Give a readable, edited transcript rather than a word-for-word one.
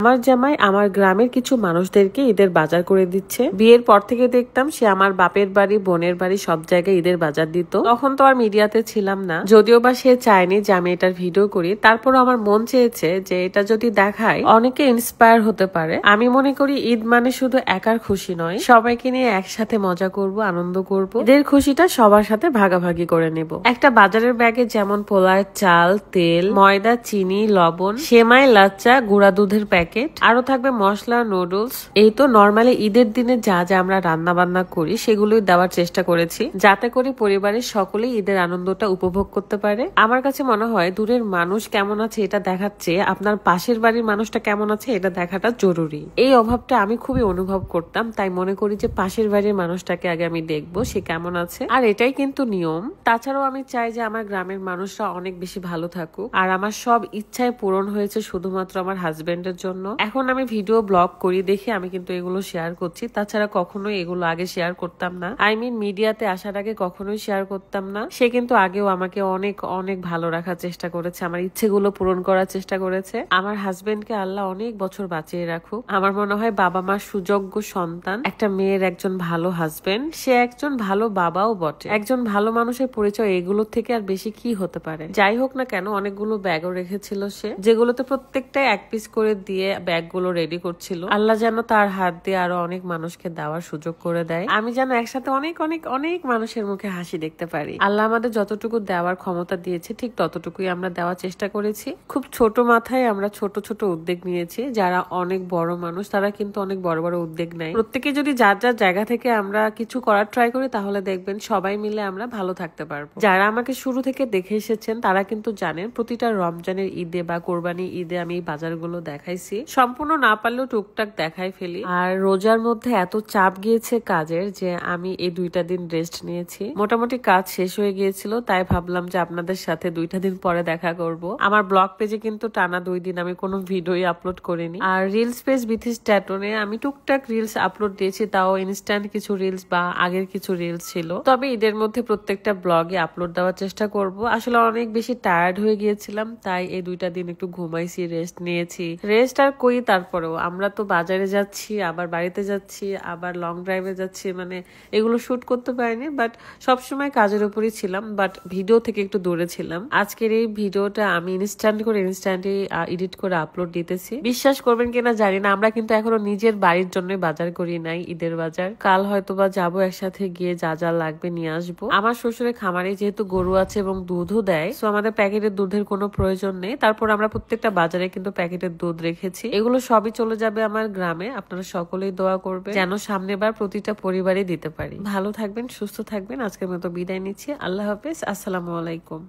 আমার জামাই আমার গ্রামের কিছু মানুষদেরকে ঈদের বাজার করে দিচ্ছে। বিয়ের পর থেকে দেখতাম সে আমার বাপের বাড়ি, বোনের বাড়ি সব জায়গায় ঈদের বাজার দিত। তখন তো আর মিডিয়াতে ছিলাম না, যদিও বা সে চায়নি যে আমি এটার ভিডিও করি। তারপরও আমার মন চেয়েছে যে এটা যদি দেখায় অনেকে ইন্সপায়ার হতে পারে। আমি মনে করি ঈদ মানে শুধু একার খুশি নয়, সবাইকে নিয়ে একসাথে মজা করব, আনন্দ করব। ঈদের খুশিটা সবার সাথে ভাগাভাগি করে নেব। একটা বাজারের ব্যাগে যেমন পোলার চাল, তেল, ময়দা, চিনি, লবণ, সেমাই, লাচ্চা, গুঁড়া দুধের প্যাকেট, আরো থাকবে মশলা, নুডলস। এই তো নরমালি ঈদের দিনে যা যা আমরা রান্না বান্না করি সেগুলোই দেওয়ার চেষ্টা করেছি, যাতে করে পরিবারের সকলেই ঈদের আনন্দটা উপভোগ করতে পারে। আমার কাছে মনে হয় দূরের মানুষ কেমন আছে এটা দেখাচ্ছে, আপনার পাশের বাড়ির মানুষটা কেমন আছে এটা দেখাটা জরুরি। এই অভাবটা আমি খুবই অনুভব করতাম, তাই মনে করি যে পাশের বাড়ির মানুষটাকে আগে আমি দেখবো সে কেমন আছে। আর এটাই কিন্তু নিয়ম। তাছাড়াও আমি চাই যে আমার গ্রামের মানুষরা অনেক বেশি ভালো থাকুক। আর আমার সব ইচ্ছায় পূরণ হয়েছে শুধুমাত্র আমার হাজবেন্ডের জন্য। এখন আমি ভিডিও ব্লগ করি দেখে আমি কিন্তু এগুলো শেয়ার করছি, তাছাড়া কখনোই এগুলো আগে শেয়ার করতাম না। মিডিয়াতে আসার আগে কখনোই শেয়ার করতাম না। সে কিন্তু আগেও আমাকে অনেক অনেক ভালো রাখার চেষ্টা করেছে, আমার ইচ্ছেগুলো পূরণ করার চেষ্টা করেছে। আমার হাজবেন্ডকে আল্লাহ অনেক বছর বাঁচিয়ে রাখুক। আমার মনে হয় বাবা মার সুযোগ্য সন্তান, একটা মেয়ের একজন ভালো হাজবেন্ড, সে একজন ভালো বাবাও বটে। একজন ভালো মানুষের পরিচয় এগুলোর থেকে আর বেশি কি হতে পারে। যাই হোক না কেন, অনেকগুলো ব্যাগও রেখেছিল সে, যেগুলোতে প্রত্যেকটাই এক পিস করে দিয়ে ব্যাগগুলো রেডি করছিল। আল্লাহ যেন তার হাত দিয়ে আরো অনেক মানুষকে দেওয়ার সুযোগ করে দেয়। আমি যেন একসাথে অনেক অনেক অনেক মানুষের মুখে হাসি দেখতে পারি। আল্লাহ আমাদের যতটুকু দেওয়ার ক্ষমতা দিয়েছে ঠিক ততটুকুই আমরা দেওয়ার চেষ্টা করেছি। খুব ছোট মাথায় আমরা ছোট ছোট উদ্যোগ নিয়েছি। যারা অনেক বড় মানুষ তারা কিন্তু অনেক বড় বড় উদ্যোগ নেয়। প্রত্যেকে যদি যার যার জায়গা থেকে আমরা কিছু করার ট্রাই করি তাহলে দেখবেন সবাই মিলে আমরা ভালো থাকতে পারবো। যারা আমাকে শুরু থেকে দেখে এসেছেন তারা কিন্তু জানেন প্রতিটা রমজানের ঈদে বা কোরবানি ঈদে আমি এই বাজারগুলো দেখাইছি। সম্পূর্ণ না পারলেও টুকটাক দেখাই ফেলি। আর রোজার মধ্যে এত চাপ গিয়েছে কাজের যে আমি এই 2টা দিন রেস্ট নিয়েছি। মোটামুটি কাজ শেষ হয়ে গিয়েছিল, তাই ভাবলাম যে আপনাদের সাথে 2টা দিন পরে দেখা করব। আমার ব্লগ পেজে কিন্তু টানা 2 দিন আমি কোনো ভিডিওই আপলোড করিনি। আর রিলস পেজ বিথিস ট্যাটনে আমি টুকটাক রিলস আপলোড দিয়েছি, তাও ইনস্ট্যান্ট কিছু রিলস বা আগের কিছু রিলস ছিল। তবে ঈদের মধ্যে প্রত্যেকটা ব্লগে আপলোড দেওয়ার চেষ্টা করব। আসলে অনেক বেশি টায়ার্ড হয়ে গিয়েছিলাম, তাই এই 2টা দিন একটু ঘুমাইছি, রেস্ট নিয়েছি। রেস্ট আর কই, তারপরেও আমরা তো বাজারে যাচ্ছি, আবার বাড়িতে যাচ্ছি, আবার লং ড্রাইভে যাচ্ছি, মানে এগুলো শুট করতে পারিনি। বাট সবসময় কাজের উপরই ছিলাম, বাট ভিডিও থেকে একটু দূরে ছিলাম। আজকের এই ভিডিওটা আমি ইনস্ট্যান্টলি এডিট করে আপলোড দিতেছি। বিশ্বাস করবেন কিনা জানি না, আমরা কিন্তু এখনো নিজের বাড়ির জন্য বাজার করি নাই, ঈদের বাজার। কাল হয়তো বা যাবো, একসাথে গিয়ে যা যা লাগবে নিয়ে আসবো। আমার শ্বশুরের খামারে যেহেতু গরু আছে এবং দুধও দেয়, তো আমাদের প্যাকেটের দুধের কোনো প্রয়োজন নেই। তারপর আমরা প্রত্যেকটা বাজারে কিন্তু প্যাকেটের দুধ রেখেছি। এগুলো সবই চলে যাবে আমার গ্রামে। আপনারা সকলেই দোয়া করবেন যেন সামনেবার প্রতিটা পরিবারে দিতে পারি। ভালো থাকবেন, সুস্থ থাকবেন। আজকের মতো বিদায় নিচ্ছি। আল্লাহ হাফেজ, আসসালামু আলাইকুম।